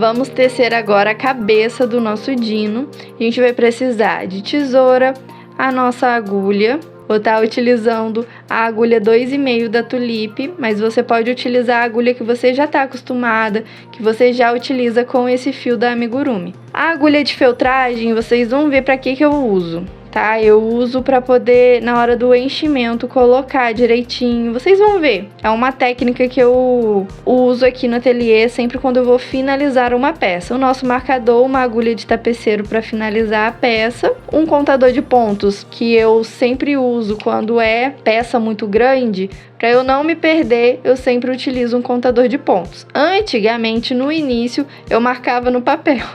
Vamos tecer agora a cabeça do nosso dino. A gente vai precisar de tesoura, a nossa agulha. Vou estar utilizando a agulha 2,5 da Tulipe, mas você pode utilizar a agulha que você já está acostumada, que você já utiliza com esse fio da Amigurumi. A agulha de feltragem, vocês vão ver para que eu uso, tá? Eu uso para poder, na hora do enchimento, colocar direitinho. Vocês vão ver. É uma técnica que eu uso aqui no ateliê sempre quando eu vou finalizar uma peça. O nosso marcador, uma agulha de tapeceiro para finalizar a peça, um contador de pontos que eu sempre uso quando é peça muito grande. Para eu não me perder, eu sempre utilizo um contador de pontos. Antigamente, no início, eu marcava no papel.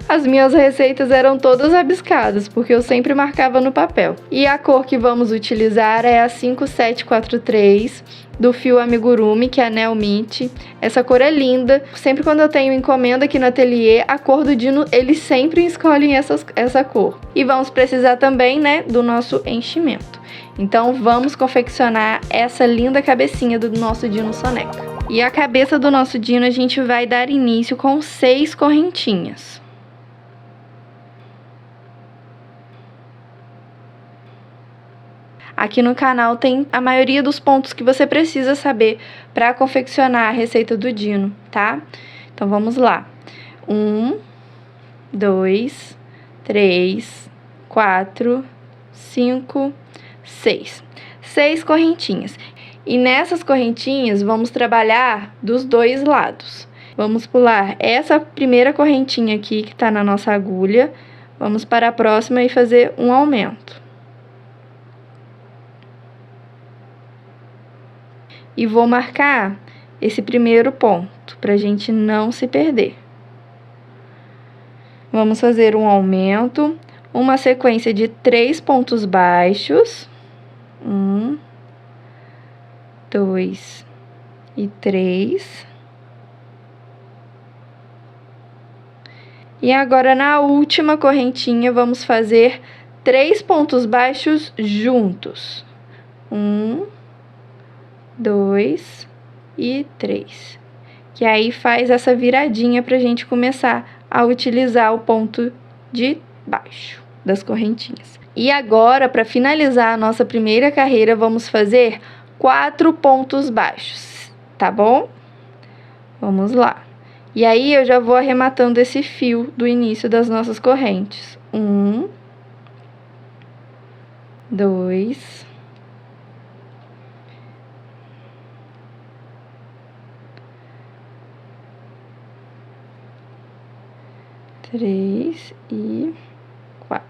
As minhas receitas eram todas rabiscadas, porque eu sempre marcava no papel. E a cor que vamos utilizar é a 5743 do fio Amigurumi, que é a Neo Mint. Essa cor é linda. Sempre quando eu tenho encomenda aqui no ateliê, a cor do dino, eles sempre escolhem essa cor. E vamos precisar também, né, do nosso enchimento. Então vamos confeccionar essa linda cabecinha do nosso dino soneca. E a cabeça do nosso dino a gente vai dar início com 6 correntinhas. Aqui no canal tem a maioria dos pontos que você precisa saber para confeccionar a receita do dino, tá? Então, vamos lá. 1, 2, 3, 4, 5, 6. 6 correntinhas. E nessas correntinhas, vamos trabalhar dos dois lados. Vamos pular essa primeira correntinha aqui, que tá na nossa agulha. Vamos para a próxima e fazer um aumento. E vou marcar esse primeiro ponto, pra gente não se perder. Vamos fazer um aumento, uma sequência de 3 pontos baixos. 1, 2 e 3. E agora, na última correntinha, vamos fazer 3 pontos baixos juntos. 1, 2 e 3. Que aí faz essa viradinha pra gente começar a utilizar o ponto de baixo das correntinhas. E agora, para finalizar a nossa primeira carreira, vamos fazer 4 pontos baixos, tá bom? Vamos lá. E aí, eu já vou arrematando esse fio do início das nossas correntes. 1, 2, 3 e 4.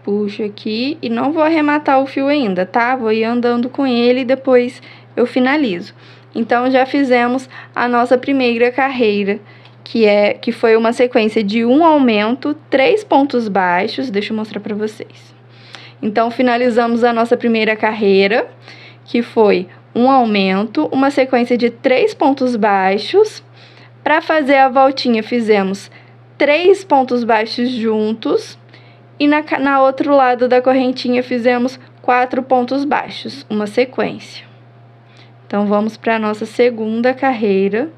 Puxo aqui e não vou arrematar o fio ainda, tá? Vou ir andando com ele e depois eu finalizo. Então, já fizemos a nossa primeira carreira, que foi uma sequência de um aumento, 3 pontos baixos. Deixa eu mostrar pra vocês. Então, finalizamos a nossa primeira carreira, que foi um aumento, uma sequência de 3 pontos baixos. Para fazer a voltinha, fizemos 3 pontos baixos juntos e na outro lado da correntinha fizemos 4 pontos baixos, uma sequência. Então, vamos para a nossa segunda carreira.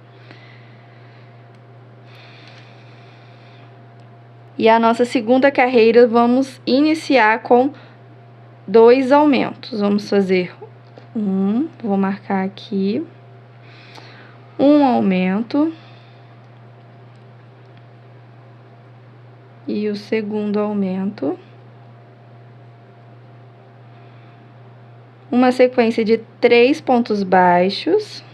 E a nossa segunda carreira, vamos iniciar com 2 aumentos. Vamos fazer vou marcar aqui, um aumento. E o segundo aumento. Uma sequência de 3 pontos baixos.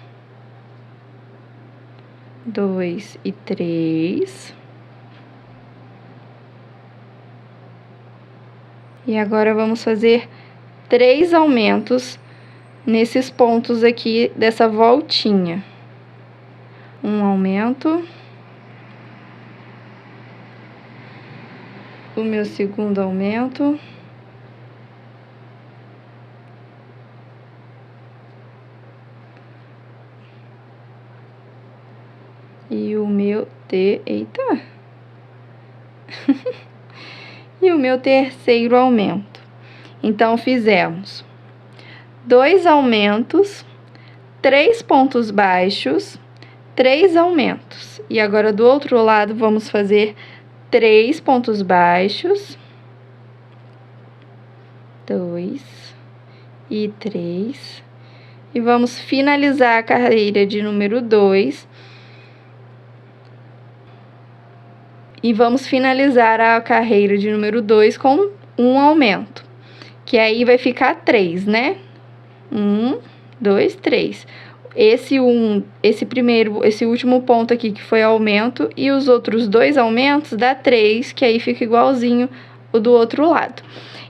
2 e 3. E agora, vamos fazer 3 aumentos nesses pontos aqui dessa voltinha. Um aumento. O meu segundo aumento. E o meu eita! E o meu terceiro aumento. Então, fizemos 2 aumentos, 3 pontos baixos, 3 aumentos. E agora, do outro lado, vamos fazer 3 pontos baixos, 2 e 3. E vamos finalizar a carreira de número 2. E vamos finalizar a carreira de número 2 com um aumento, que aí vai ficar 3, né? 1, 2, 3. Esse último ponto aqui que foi aumento e os outros 2 aumentos dá 3, que aí fica igualzinho o do outro lado.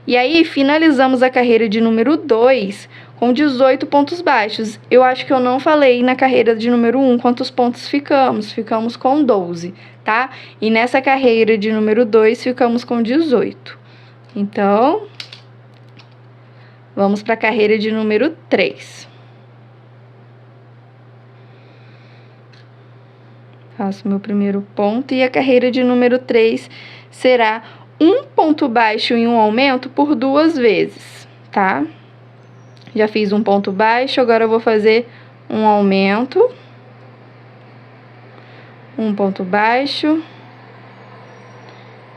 E aí, finalizamos a carreira de número 2 com 18 pontos baixos. Eu acho que eu não falei na carreira de número 1 quantos pontos ficamos. Ficamos com 12, tá? E nessa carreira de número 2 ficamos com 18. Então, vamos para a carreira de número 3. Faço meu primeiro ponto e a carreira de número 3 será um ponto baixo e um aumento por 2 vezes, tá? Já fiz um ponto baixo, agora eu vou fazer um aumento, um ponto baixo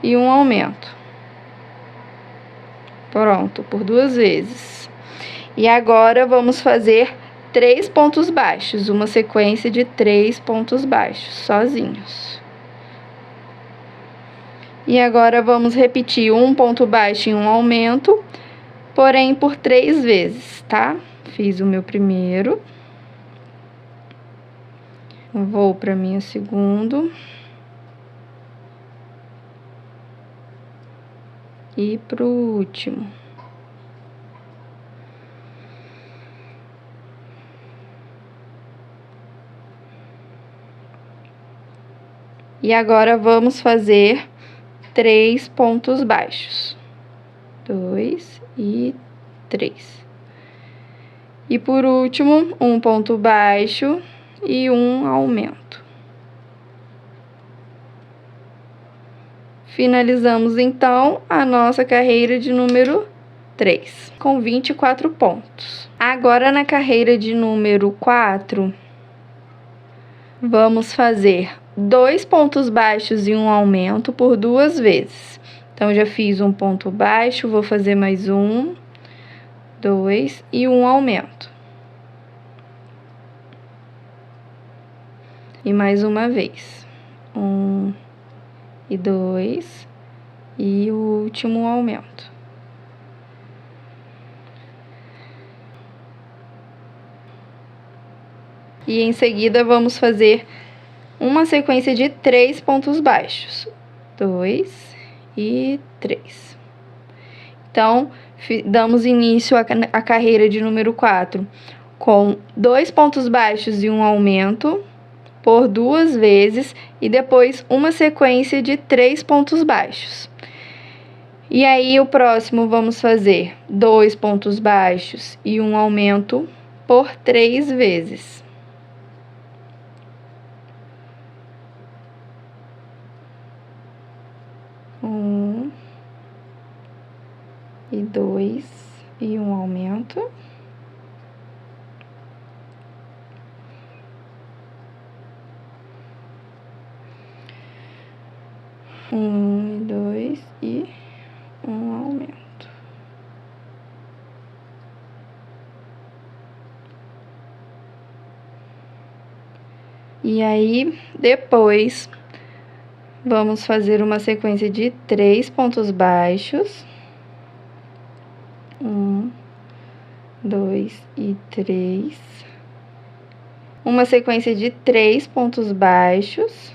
e um aumento. Pronto, por 2 vezes. E agora vamos fazer 3 pontos baixos, uma sequência de 3 pontos baixos, sozinhos. E agora vamos repetir um ponto baixo e um aumento, porém por 3 vezes, tá? Fiz o meu primeiro. Vou para minha segundo. E pro último. E agora vamos fazer 3 pontos baixos. 2 e 3. E por último, um ponto baixo e um aumento. Finalizamos, então, a nossa carreira de número 3, com 24 pontos. Agora, na carreira de número 4, vamos fazer 2 pontos baixos e um aumento por 2 vezes. Então, já fiz um ponto baixo, vou fazer mais um, 2 e um aumento. E mais uma vez. 1 e 2 e o último aumento. E em seguida, vamos fazer uma sequência de 3 pontos baixos. 2 e 3. Então, damos início à carreira de número 4 com 2 pontos baixos e um aumento por 2 vezes e depois uma sequência de 3 pontos baixos. E aí, o próximo vamos fazer 2 pontos baixos e um aumento por 3 vezes. E 2 e um aumento. E 2 e um aumento. E aí, depois, vamos fazer uma sequência de 3 pontos baixos. 1, 2 e 3. Uma sequência de 3 pontos baixos.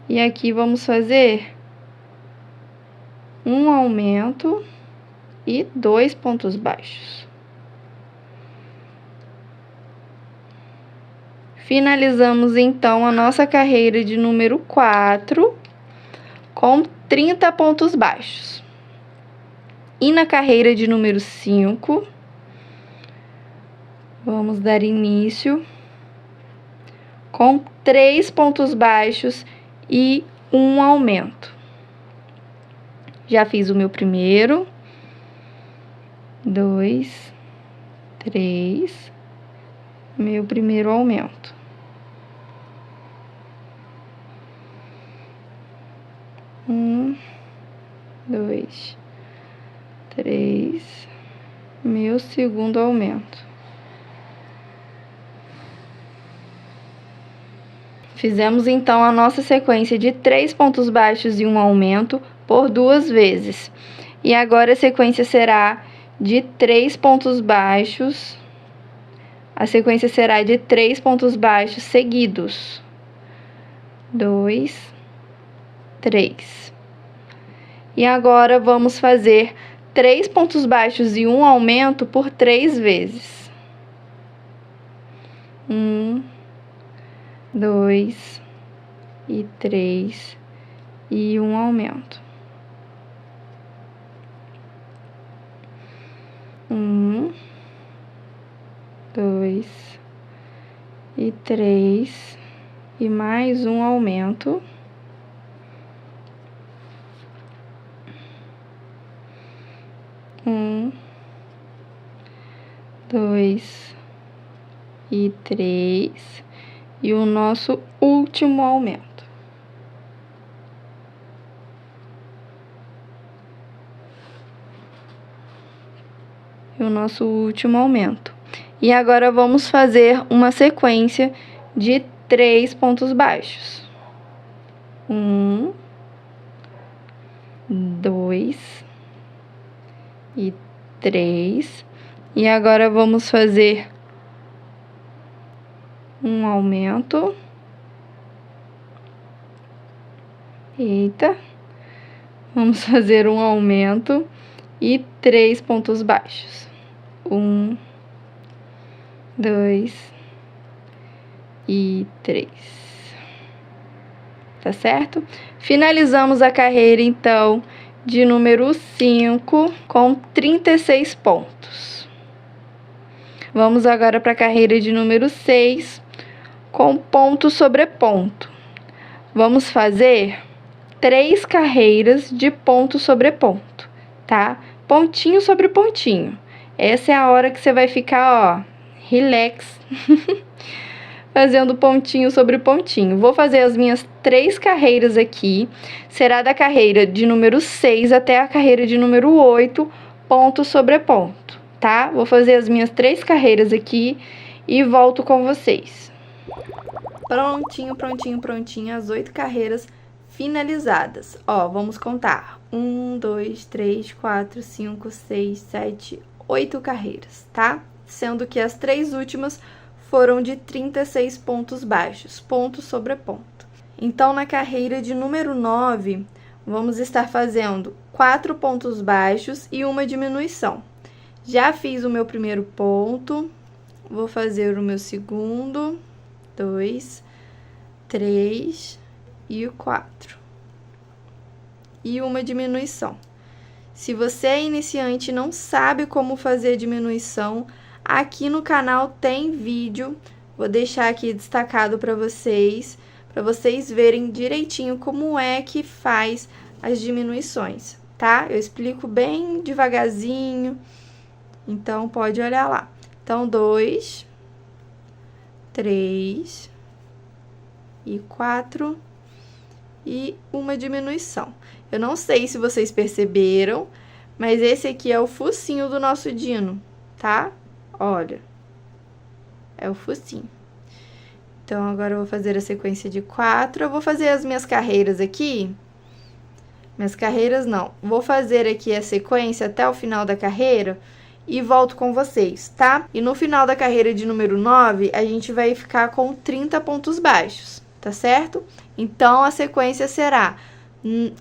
E aqui vamos fazer um aumento e 2 pontos baixos. Finalizamos, então, a nossa carreira de número 4 com 30 pontos baixos. E na carreira de número 5, vamos dar início com 3 pontos baixos e um aumento. Já fiz o meu primeiro. 2, 3, meu primeiro aumento. 1, 2, 3, meu segundo aumento. Fizemos então a nossa sequência de 3 pontos baixos e um aumento por 2 vezes. E agora a sequência será de 3 pontos baixos. A sequência será de 3 pontos baixos seguidos. 2, 3. E agora vamos fazer 3 pontos baixos e um aumento por 3 vezes. 1, 2 e 3 e um aumento. 1, 2 e 3 e mais um aumento. 1, 2 e 3 e o nosso último aumento. E o nosso último aumento. E agora vamos fazer uma sequência de 3 pontos baixos. 1, 2 e 3. E agora vamos fazer um aumento. Eita. Vamos fazer um aumento e 3 pontos baixos. 1, 2 e 3. Tá certo? Finalizamos a carreira, então, de número 5 com 36 pontos. Vamos agora para a carreira de número 6 com ponto sobre ponto. Vamos fazer 3 carreiras de ponto sobre ponto, tá? Pontinho sobre pontinho. Essa é a hora que você vai ficar, ó, relax, fazendo pontinho sobre pontinho. Vou fazer as minhas 3 carreiras aqui. Será da carreira de número 6 até a carreira de número 8, ponto sobre ponto, tá? Vou fazer as minhas 3 carreiras aqui e volto com vocês. Prontinho, prontinho, prontinho, as 8 carreiras finalizadas. Ó, vamos contar. 1, 2, 3, 4, 5, 6, 7, 8 carreiras, tá? Sendo que as 3 últimas foram de 36 pontos baixos, ponto sobre ponto. Então, na carreira de número 9, vamos estar fazendo 4 pontos baixos e uma diminuição. Já fiz o meu primeiro ponto, vou fazer o meu segundo, 2, 3 e o 4. E uma diminuição. Se você é iniciante e não sabe como fazer diminuição, aqui no canal tem vídeo, vou deixar aqui destacado para vocês verem direitinho como é que faz as diminuições, tá? Eu explico bem devagarzinho, então pode olhar lá. Então, 2, 3 e 4 e uma diminuição. Eu não sei se vocês perceberam, mas esse aqui é o focinho do nosso dino, tá? Olha, é o focinho. Então, agora eu vou fazer a sequência de 4. Eu vou fazer as minhas carreiras aqui. Minhas carreiras não. Vou fazer aqui a sequência até o final da carreira e volto com vocês, tá? E no final da carreira de número 9, a gente vai ficar com 30 pontos baixos, tá certo? Então, a sequência será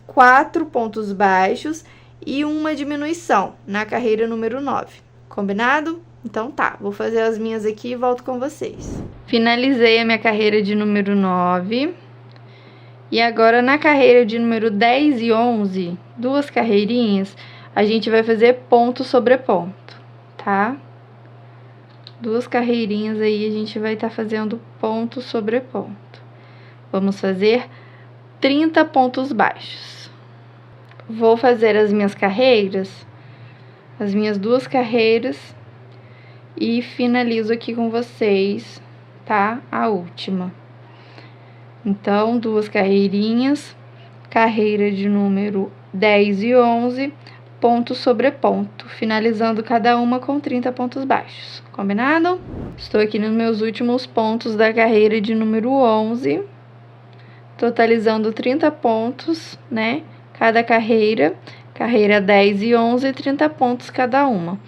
4 pontos baixos e uma diminuição na carreira número 9. Combinado? Então tá, vou fazer as minhas aqui e volto com vocês. Finalizei a minha carreira de número 9. E agora na carreira de número 10 e 11, 2 carreirinhas, a gente vai fazer ponto sobre ponto, tá? 2 carreirinhas aí a gente vai estar fazendo ponto sobre ponto. Vamos fazer 30 pontos baixos. Vou fazer as minhas carreiras as minhas 2 carreiras e finalizo aqui com vocês, tá? A última. Então, 2 carreirinhas, carreira de número 10 e 11, ponto sobre ponto, finalizando cada uma com 30 pontos baixos. Combinado? Estou aqui nos meus últimos pontos da carreira de número 11, totalizando 30 pontos, né? Cada carreira, carreira 10 e 11, 30 pontos cada uma.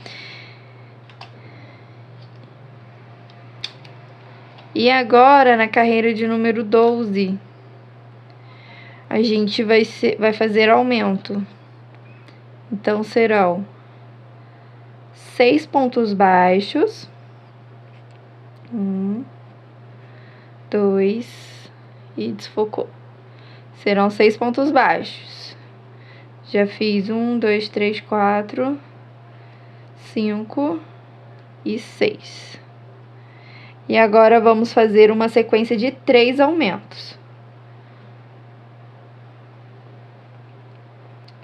E agora, na carreira de número 12, a gente vai fazer aumento. Então, serão 6 pontos baixos. 1, 2, e desfocou. Serão 6 pontos baixos. Já fiz 1, 2, 3, 4, 5 e 6. E agora vamos fazer uma sequência de 3 aumentos.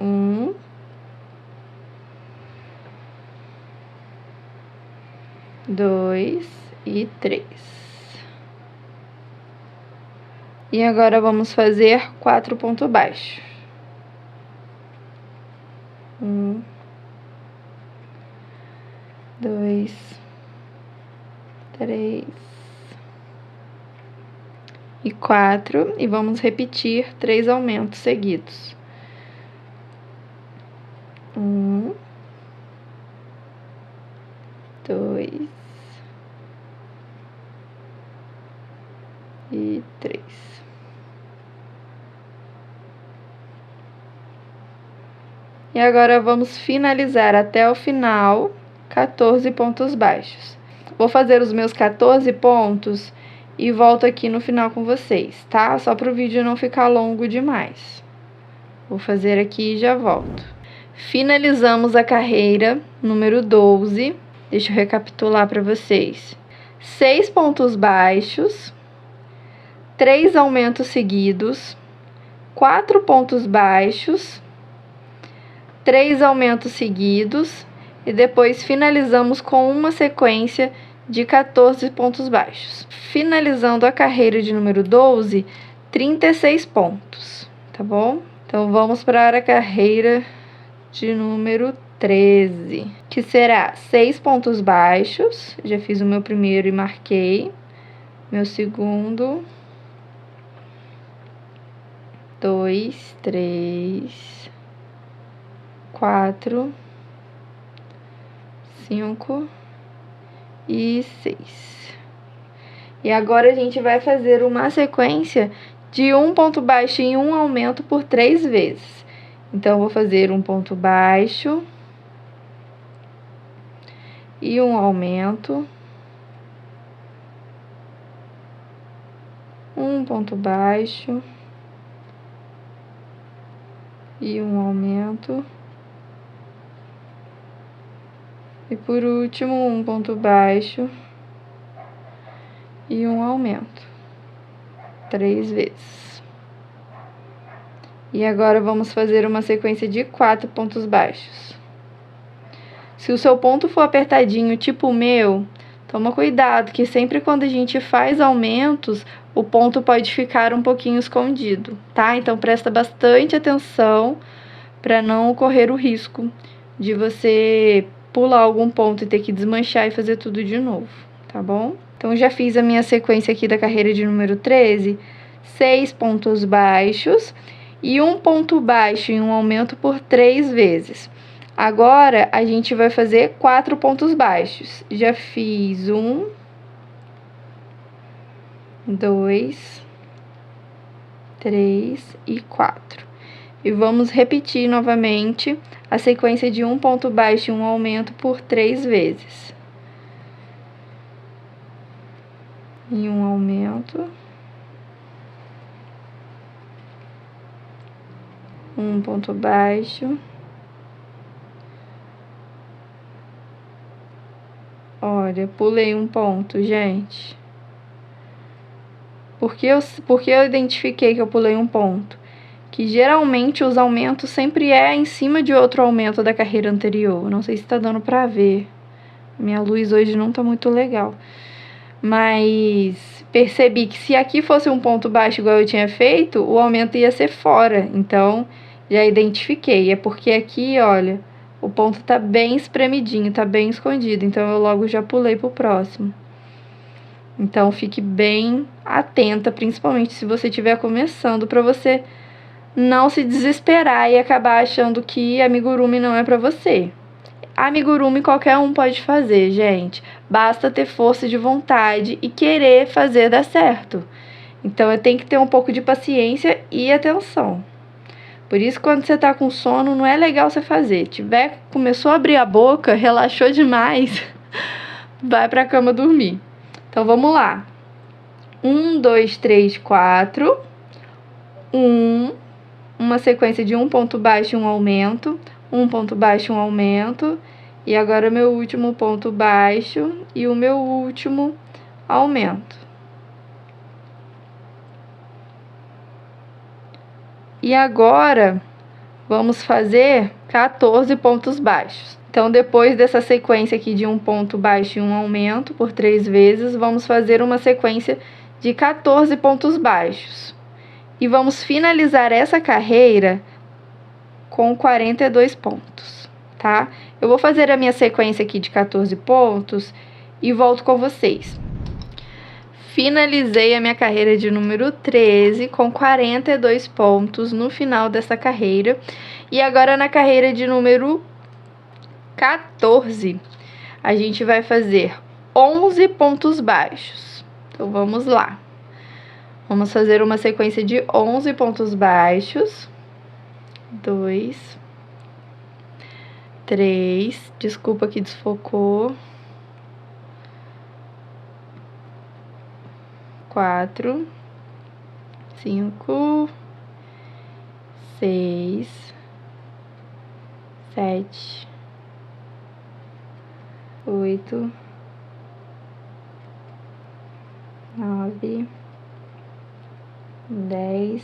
1, 2 e 3. E agora vamos fazer 4 pontos baixos. 1, 2, 3 e 4, e vamos repetir 3 aumentos seguidos. 1, 2 e 3. E agora vamos finalizar até o final 14 pontos baixos. Vou fazer os meus 14 pontos e volto aqui no final com vocês, tá? Só para o vídeo não ficar longo demais. Vou fazer aqui e já volto. Finalizamos a carreira número 12. Deixa eu recapitular para vocês. 6 pontos baixos, 3 aumentos seguidos, 4 pontos baixos, 3 aumentos seguidos e depois finalizamos com uma sequência de 14 pontos baixos. Finalizando a carreira de número 12, 36 pontos, tá bom? Então, vamos para a carreira de número 13, que será 6 pontos baixos. Já fiz o meu primeiro e marquei. Meu segundo. 2, 3, 4, 5 e 6. E agora a gente vai fazer uma sequência de um ponto baixo e um aumento por 3 vezes. Então, eu vou fazer um ponto baixo e um aumento, um ponto baixo e um aumento, e por último um ponto baixo e um aumento, 3 vezes. E agora vamos fazer uma sequência de 4 pontos baixos. Se o seu ponto for apertadinho, tipo o meu, toma cuidado, que sempre quando a gente faz aumentos, o ponto pode ficar um pouquinho escondido, tá? Então, presta bastante atenção para não correr o risco de você pular algum ponto e ter que desmanchar e fazer tudo de novo, tá bom? Então, já fiz a minha sequência aqui da carreira de número 13, 6 pontos baixos e um ponto baixo e um aumento por 3 vezes. Agora, a gente vai fazer 4 pontos baixos. Já fiz 1, 2, 3 e 4. E vamos repetir novamente a sequência de um ponto baixo e um aumento por 3 vezes. E um aumento. Um ponto baixo. Olha, pulei um ponto, gente. Por que eu identifiquei que eu pulei um ponto? que geralmente os aumentos sempre é em cima de outro aumento da carreira anterior. Não sei se tá dando pra ver. Minha luz hoje não tá muito legal. Mas percebi que se aqui fosse um ponto baixo igual eu tinha feito, o aumento ia ser fora. Então, já identifiquei. É porque aqui, olha, o ponto tá bem espremidinho, tá bem escondido. Então, eu logo já pulei pro próximo. Então, fique bem atenta, principalmente se você estiver começando, para você não se desesperar e acabar achando que amigurumi não é para você. Amigurumi qualquer um pode fazer, gente. Basta ter força de vontade e querer fazer dar certo. Então, eu tenho que ter um pouco de paciência e atenção. Por isso, quando você tá com sono, não é legal você fazer. Começou a abrir a boca, relaxou demais, vai pra cama dormir. Então, vamos lá. 1, 2, 3, 4. 1. Uma sequência de um ponto baixo e um aumento. Um ponto baixo e um aumento. E agora, meu último ponto baixo e o meu último aumento. E agora, vamos fazer 14 pontos baixos. Então, depois dessa sequência aqui de um ponto baixo e um aumento por 3 vezes, vamos fazer uma sequência de 14 pontos baixos. E vamos finalizar essa carreira com 42 pontos, tá? Eu vou fazer a minha sequência aqui de 14 pontos e volto com vocês. Finalizei a minha carreira de número 13 com 42 pontos no final dessa carreira. E agora na carreira de número 14, a gente vai fazer 11 pontos baixos. Então, vamos lá. Vamos fazer uma sequência de 11 pontos baixos. 2, 3, desculpa que desfocou. 4, 5, 6, 7, 8, 9, 10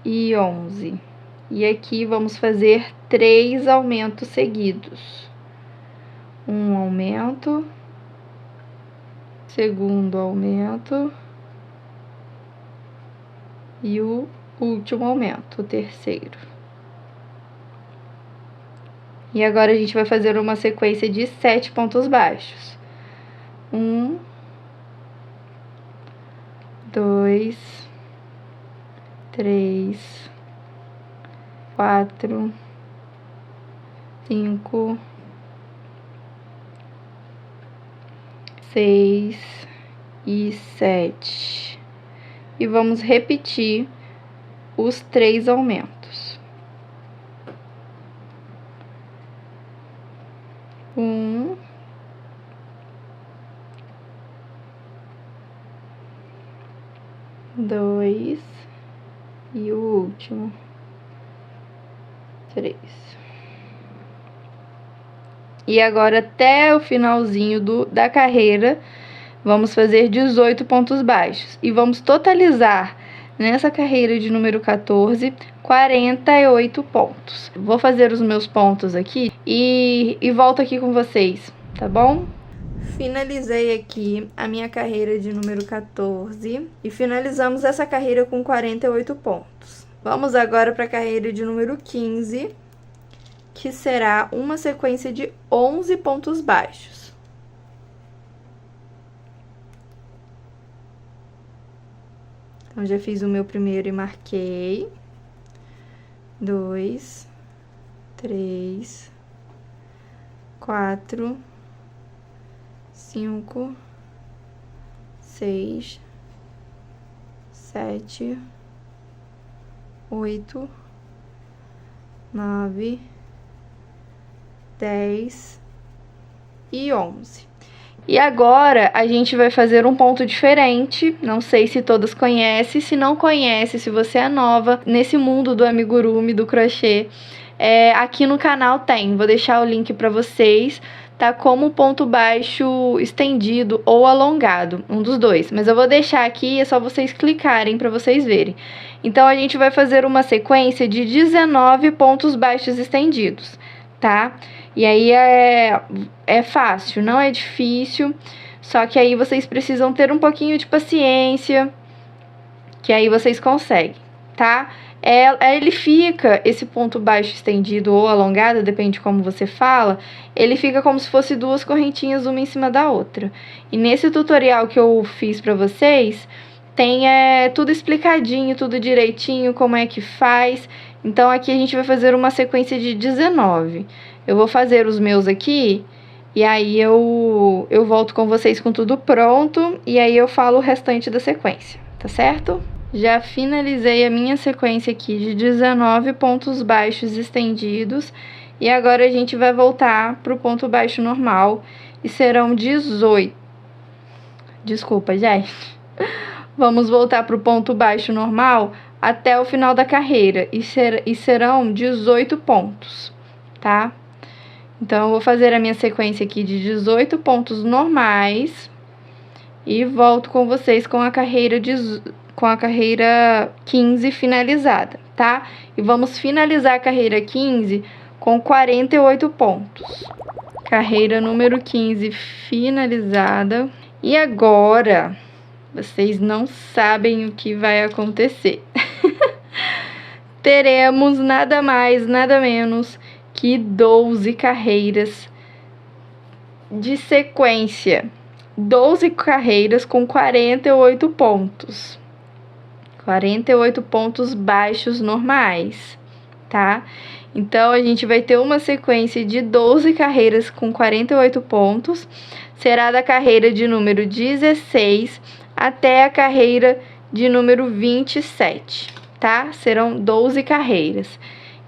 e 11. E aqui vamos fazer 3 aumentos seguidos. Um aumento, segundo aumento e o último aumento, o terceiro. E agora a gente vai fazer uma sequência de 7 pontos baixos. 1, 2, 3, 4, 5, 6 e 7. E vamos repetir os 3 aumentos. 1, 2 e o último, 3. E agora, até o finalzinho da carreira, vamos fazer 18 pontos baixos. E vamos totalizar, nessa carreira de número 14, 48 pontos. Vou fazer os meus pontos aqui e volto aqui com vocês, tá bom? Finalizei aqui a minha carreira de número 14 e finalizamos essa carreira com 48 pontos. Vamos agora para a carreira de número 15, que será uma sequência de 11 pontos baixos. Então, já fiz o meu primeiro e marquei. 2, 3, 4, 5, 6, 7, 8, 9, 10 e 11. E agora, a gente vai fazer um ponto diferente. Não sei se todas conhecem. Se não conhece, se você é nova nesse mundo do amigurumi, do crochê, aqui no canal tem. Vou deixar o link para vocês. Tá como ponto baixo estendido ou alongado, um dos dois. Mas eu vou deixar aqui, é só vocês clicarem para vocês verem. Então, a gente vai fazer uma sequência de 19 pontos baixos estendidos, tá? E aí é fácil, não é difícil, só que aí vocês precisam ter um pouquinho de paciência, que aí vocês conseguem, tá? Ele fica, esse ponto baixo estendido ou alongado, depende de como você fala, ele fica como se fosse duas correntinhas uma em cima da outra. E nesse tutorial que eu fiz pra vocês, tem tudo explicadinho, tudo direitinho, como é que faz. Então, aqui a gente vai fazer uma sequência de 19. Eu vou fazer os meus aqui, e aí eu volto com vocês com tudo pronto, e aí eu falo o restante da sequência, tá certo? Já finalizei a minha sequência aqui de 19 pontos baixos estendidos, e agora a gente vai voltar para o ponto baixo normal, e serão 18. Desculpa, gente. Vamos voltar para o ponto baixo normal até o final da carreira, e serão 18 pontos, tá? Então, eu vou fazer a minha sequência aqui de 18 pontos normais, e volto com vocês com a carreira 15 finalizada, tá? E vamos finalizar a carreira 15 com 48 pontos. Carreira número 15 finalizada. E agora, vocês não sabem o que vai acontecer. Teremos nada mais, nada menos que 12 carreiras de sequência. 12 carreiras com 48 pontos. 48 pontos baixos normais, tá? Então, a gente vai ter uma sequência de 12 carreiras com 48 pontos. Será da carreira de número 16 até a carreira de número 27, tá? Serão 12 carreiras.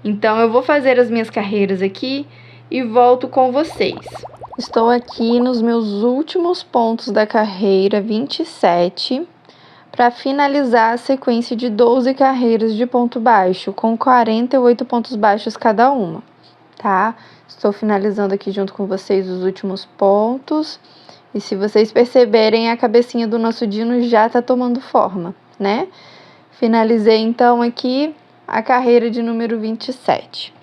Então, eu vou fazer as minhas carreiras aqui e volto com vocês. Estou aqui nos meus últimos pontos da carreira 27, para finalizar a sequência de 12 carreiras de ponto baixo, com 48 pontos baixos cada uma, tá? Estou finalizando aqui junto com vocês os últimos pontos, e se vocês perceberem, a cabecinha do nosso dino já tá tomando forma, né? Finalizei, então, aqui a carreira de número 27.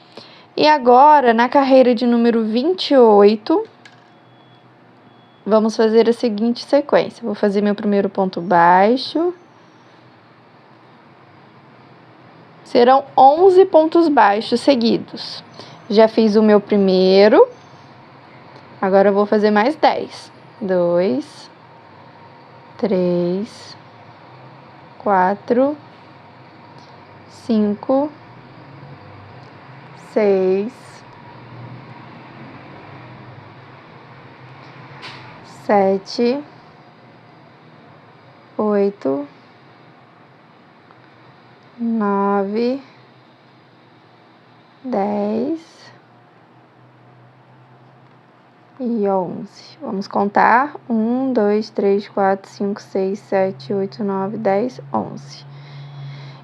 E agora, na carreira de número 28... vamos fazer a seguinte sequência. Vou fazer meu primeiro ponto baixo. Serão 11 pontos baixos seguidos. Já fiz o meu primeiro. Agora eu vou fazer mais 10. 2, 3, 4, 5, 6, 7, 8, 9, 10 e 11. Vamos contar: 1, 2, 3, 4, 5, 6, 7, 8, 9, 10, 11.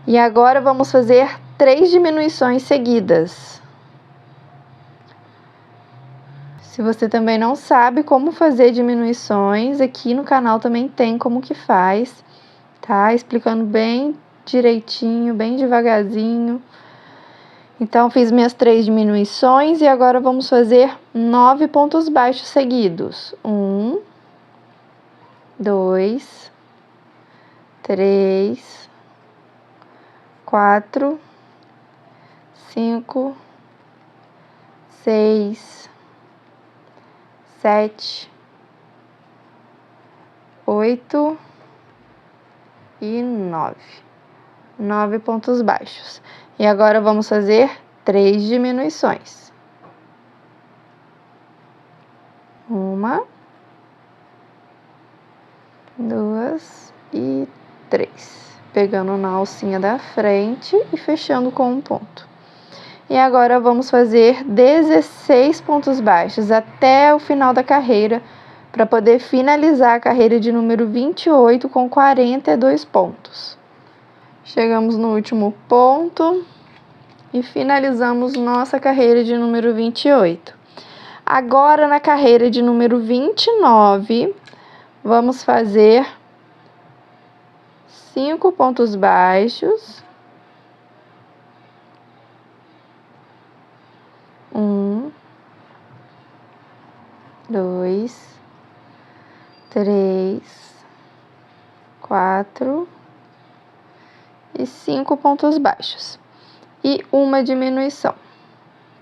E agora vamos fazer 3 diminuições seguidas. Se você também não sabe como fazer diminuições, aqui no canal também tem como que faz, tá? Explicando bem direitinho, bem devagarzinho. Então, fiz minhas 3 diminuições e agora vamos fazer 9 pontos baixos seguidos. 1, 2, 3, 4, 5, 6, 7, 8 e 9. 9 pontos baixos. E agora vamos fazer 3 diminuições. 1, 2 e 3. Pegando na alcinha da frente e fechando com um ponto. E agora vamos fazer 16 pontos baixos até o final da carreira, para poder finalizar a carreira de número 28 com 42 pontos. Chegamos no último ponto e finalizamos nossa carreira de número 28. Agora, na carreira de número 29, vamos fazer 5 pontos baixos 1, 2, 3, 4 e 5 pontos baixos e uma diminuição.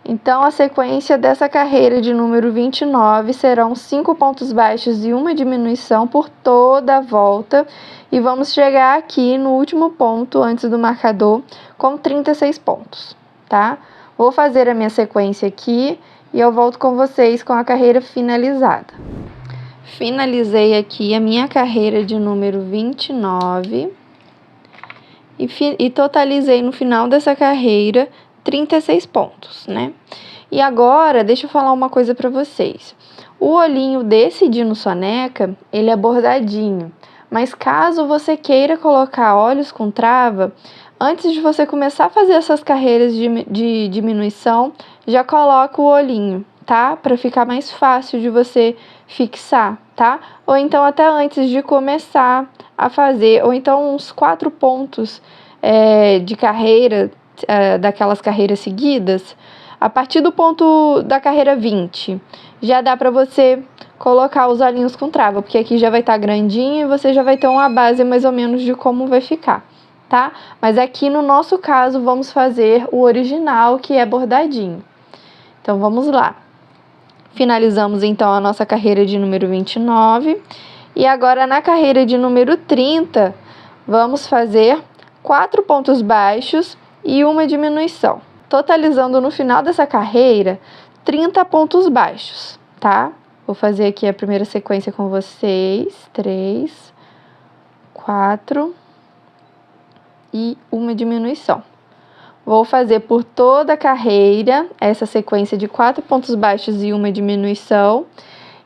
Então, a sequência dessa carreira de número 29 serão 5 pontos baixos e uma diminuição por toda a volta. E vamos chegar aqui no último ponto antes do marcador com 36 pontos, tá? Vou fazer a minha sequência aqui e eu volto com vocês com a carreira finalizada. Finalizei aqui a minha carreira de número 29 e totalizei no final dessa carreira 36 pontos, né? E agora, deixa eu falar uma coisa para vocês. O olhinho desse Dino Soneca, ele é bordadinho, mas caso você queira colocar olhos com trava, antes de você começar a fazer essas carreiras de diminuição, já coloca o olhinho, tá? Para ficar mais fácil de você fixar, tá? Ou então até antes de começar a fazer, ou então uns 4 pontos de carreira, daquelas carreiras seguidas, a partir do ponto da carreira 20, já dá para você colocar os olhinhos com trava, porque aqui já vai estar grandinho e você já vai ter uma base mais ou menos de como vai ficar, tá? Mas aqui no nosso caso vamos fazer o original, que é bordadinho. Então vamos lá. Finalizamos então a nossa carreira de número 29 e agora na carreira de número 30 vamos fazer 4 pontos baixos e uma diminuição, totalizando no final dessa carreira 30 pontos baixos, tá? Vou fazer aqui a primeira sequência com vocês, 3, 4 e uma diminuição. Vou fazer por toda a carreira essa sequência de 4 pontos baixos e uma diminuição,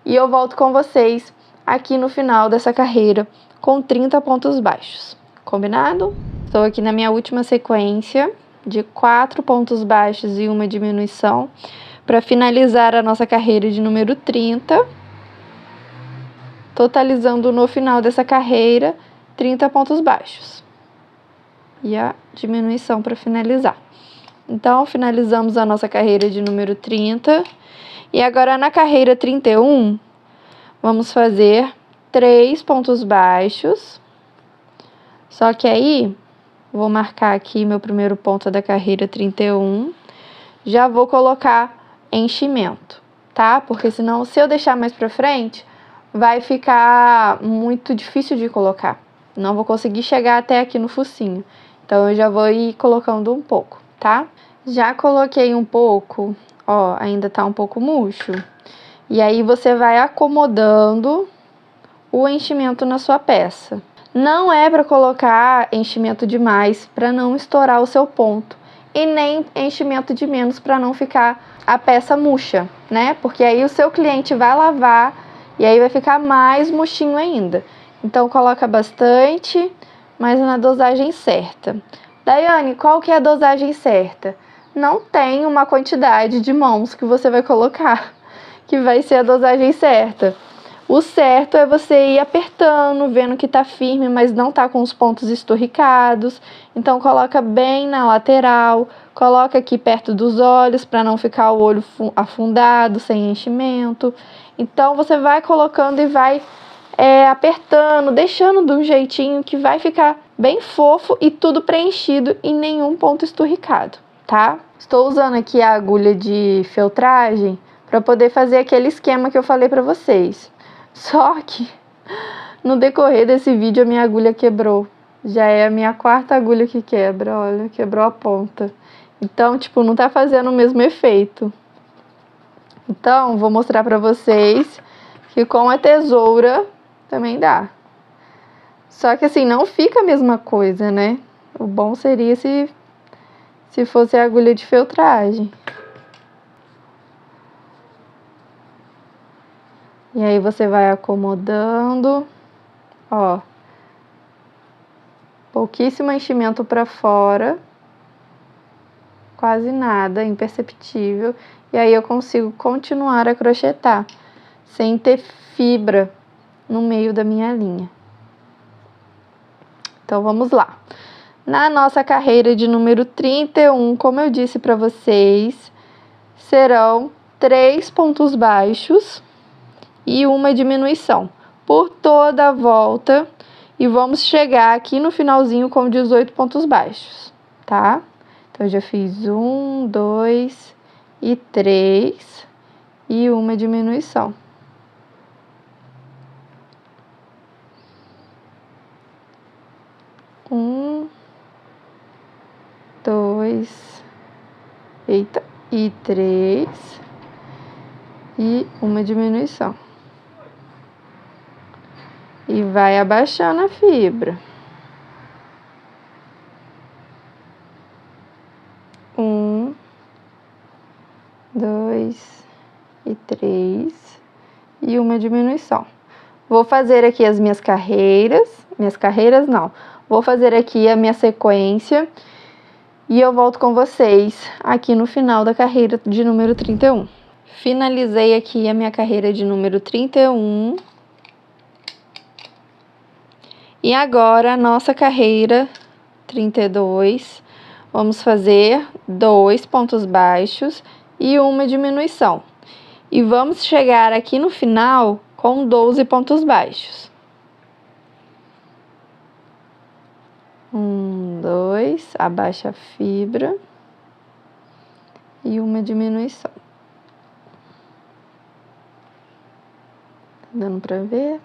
e eu volto com vocês aqui no final dessa carreira com 30 pontos baixos. Combinado? Estou aqui na minha última sequência de 4 pontos baixos e uma diminuição para finalizar a nossa carreira de número 30, totalizando no final dessa carreira 30 pontos baixos e a diminuição para finalizar. Então, finalizamos a nossa carreira de número 30 e agora na carreira 31 vamos fazer 3 pontos baixos, só que aí vou marcar aqui meu primeiro ponto da carreira 31. Já vou colocar enchimento, tá? Porque senão, se eu deixar mais pra frente, vai ficar muito difícil de colocar. Não vou conseguir chegar até aqui no focinho. Então, eu já vou ir colocando um pouco, tá? Já coloquei um pouco, ó, ainda tá um pouco murcho. E aí, você vai acomodando o enchimento na sua peça. Não é para colocar enchimento demais para não estourar o seu ponto e nem enchimento de menos para não ficar a peça murcha, né? Porque aí o seu cliente vai lavar e aí vai ficar mais murchinho ainda. Então coloca bastante, mas na dosagem certa. Daiane, qual que é a dosagem certa? Não tem uma quantidade de mãos que você vai colocar que vai ser a dosagem certa. O certo é você ir apertando, vendo que tá firme, mas não tá com os pontos esturricados. Então, coloca bem na lateral, coloca aqui perto dos olhos para não ficar o olho afundado, sem enchimento. Então, você vai colocando e vai apertando, deixando de um jeitinho que vai ficar bem fofo e tudo preenchido e nenhum ponto esturricado, tá? Estou usando aqui a agulha de feltragem para poder fazer aquele esquema que eu falei para vocês. Só que no decorrer desse vídeo a minha agulha quebrou. Já é a minha 4ª agulha que quebra, olha, quebrou a ponta. Então, tipo, não tá fazendo o mesmo efeito. Então, vou mostrar pra vocês que com a tesoura também dá. Só que assim, não fica a mesma coisa, né? O bom seria se fosse a agulha de feltragem. E aí você vai acomodando, ó, pouquíssimo enchimento para fora, quase nada, imperceptível. E aí eu consigo continuar a crochetar, sem ter fibra no meio da minha linha. Então vamos lá. Na nossa carreira de número 31, como eu disse para vocês, serão 3 pontos baixos e uma diminuição por toda a volta. E vamos chegar aqui no finalzinho com 18 pontos baixos, tá? Então, eu já fiz 1, 2 e 3 e uma diminuição. Um, dois, eita, e 3 e uma diminuição. E vai abaixando a fibra. 1, 2 e 3 e uma diminuição. Vou fazer aqui as minhas carreiras não. Vou fazer aqui a minha sequência e eu volto com vocês aqui no final da carreira de número 31. Finalizei aqui a minha carreira de número 31. E agora a nossa carreira 32, vamos fazer 2 pontos baixos e uma diminuição. E vamos chegar aqui no final com 12 pontos baixos. 1, 2, abaixa a fibra e uma diminuição. Tá dando para ver?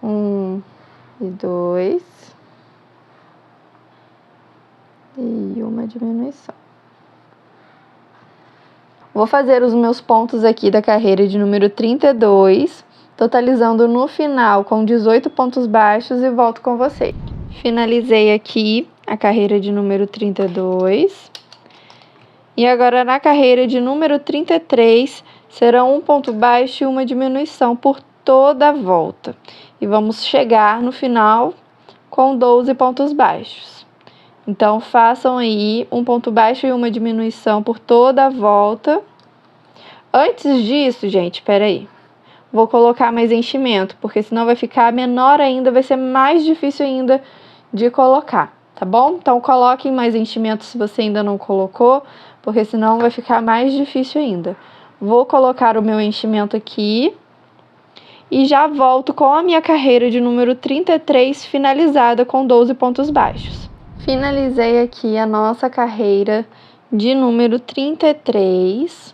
1 e 2 e uma diminuição. Vou fazer os meus pontos aqui da carreira de número 32, totalizando no final com 18 pontos baixos e volto com vocês. Finalizei aqui a carreira de número 32. E agora na carreira de número 33, serão um ponto baixo e uma diminuição por toda a volta. E vamos chegar no final com 12 pontos baixos. Então, façam aí um ponto baixo e uma diminuição por toda a volta. Antes disso, gente, peraí. Vou colocar mais enchimento, porque senão vai ficar menor ainda, vai ser mais difícil ainda de colocar, tá bom? Então, coloquem mais enchimento se você ainda não colocou, porque senão vai ficar mais difícil ainda. Vou colocar o meu enchimento aqui e já volto com a minha carreira de número 33 finalizada com 12 pontos baixos. Finalizei aqui a nossa carreira de número 33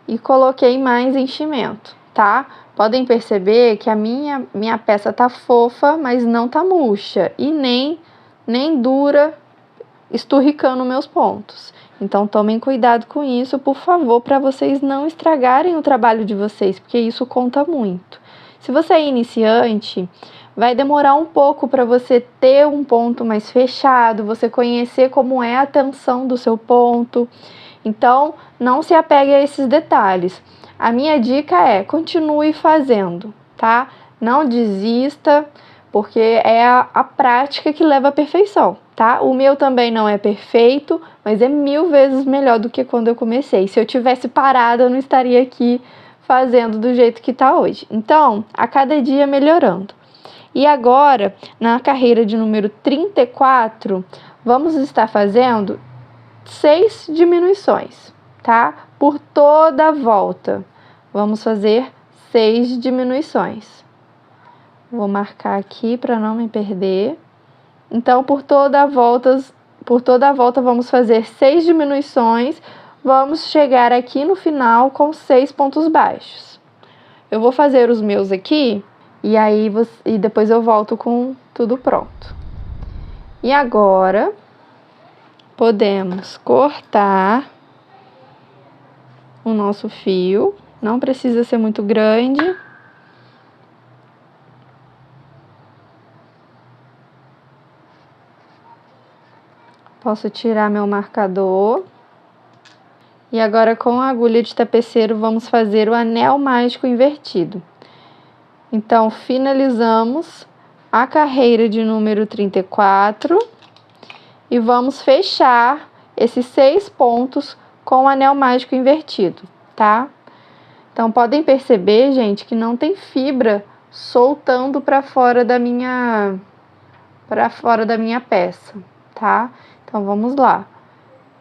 e coloquei mais enchimento, tá? Podem perceber que a minha peça tá fofa, mas não tá murcha e nem dura, esturricando meus pontos. Então, tomem cuidado com isso, por favor, para vocês não estragarem o trabalho de vocês, porque isso conta muito. Se você é iniciante, vai demorar um pouco para você ter um ponto mais fechado, você conhecer como é a tensão do seu ponto. Então, não se apegue a esses detalhes. A minha dica é, continue fazendo, tá? Não desista, porque é a prática que leva à perfeição, tá? O meu também não é perfeito, mas é 1000 vezes melhor do que quando eu comecei. Se eu tivesse parado, eu não estaria aqui fazendo do jeito que tá hoje. Então, a cada dia melhorando. E agora, na carreira de número 34, vamos estar fazendo 6 diminuições, tá? Por toda a volta. Vamos fazer 6 diminuições. Vou marcar aqui para não me perder. Então, por toda a volta vamos fazer 6 diminuições. Vamos chegar aqui no final com 6 pontos baixos. Eu vou fazer os meus aqui e depois eu volto com tudo pronto. E agora, podemos cortar o nosso fio. Não precisa ser muito grande. Posso tirar meu marcador. E agora, com a agulha de tapeceiro, vamos fazer o anel mágico invertido. Então, finalizamos a carreira de número 34 e vamos fechar esses 6 pontos com o anel mágico invertido, tá? Então, podem perceber, gente, que não tem fibra soltando para fora da minha peça, tá? tá? Então, vamos lá.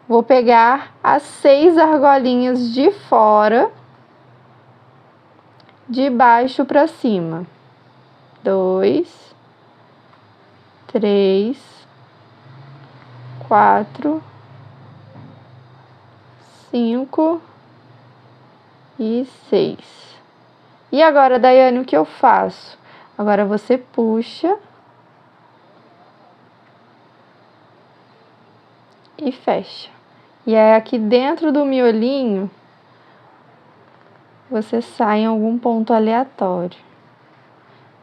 Vou pegar as 6 argolinhas de fora, de baixo para cima. 2, 3, 4, 5 e 6. E agora, Daiane, o que eu faço? Agora você puxa e fecha. E aí, aqui dentro do miolinho, você sai em algum ponto aleatório.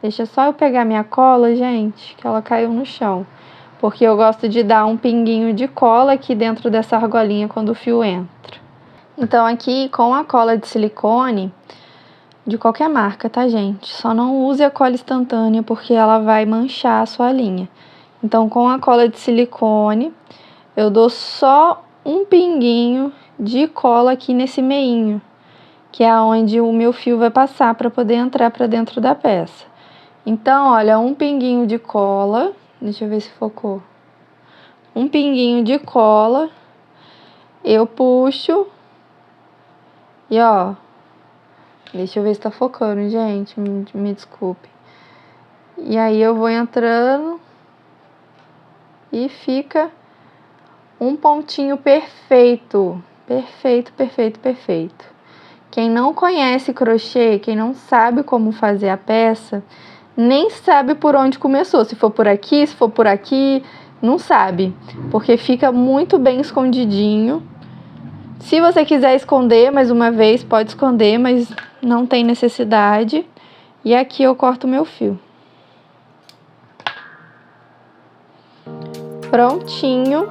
Deixa só eu pegar minha cola, gente, que ela caiu no chão. Porque eu gosto de dar um pinguinho de cola aqui dentro dessa argolinha quando o fio entra. Então, aqui com a cola de silicone, de qualquer marca, tá, gente? Só não use a cola instantânea porque ela vai manchar a sua linha. Então, com a cola de silicone, eu dou só um pinguinho de cola aqui nesse meinho, que é onde o meu fio vai passar para poder entrar para dentro da peça. Então, olha, um pinguinho de cola, deixa eu ver se focou. Um pinguinho de cola, eu puxo e ó, deixa eu ver se tá focando, gente, me desculpe. E aí eu vou entrando e fica um pontinho perfeito, perfeito, perfeito, perfeito. Quem não conhece crochê, quem não sabe como fazer a peça, nem sabe por onde começou. Se for por aqui, se for por aqui, não sabe. Porque fica muito bem escondidinho. Se você quiser esconder, mais uma vez, pode esconder, mas não tem necessidade. E aqui eu corto meu fio. Prontinho.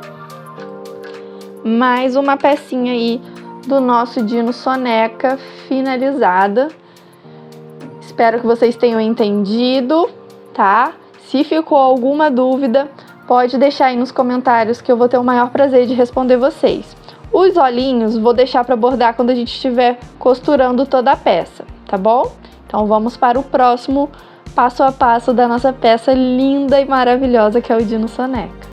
Mais uma pecinha aí do nosso Dino Soneca finalizada. Espero que vocês tenham entendido, tá? Se ficou alguma dúvida, pode deixar aí nos comentários que eu vou ter o maior prazer de responder vocês. Os olhinhos vou deixar para bordar quando a gente estiver costurando toda a peça, tá bom? Então vamos para o próximo passo a passo da nossa peça linda e maravilhosa que é o Dino Soneca.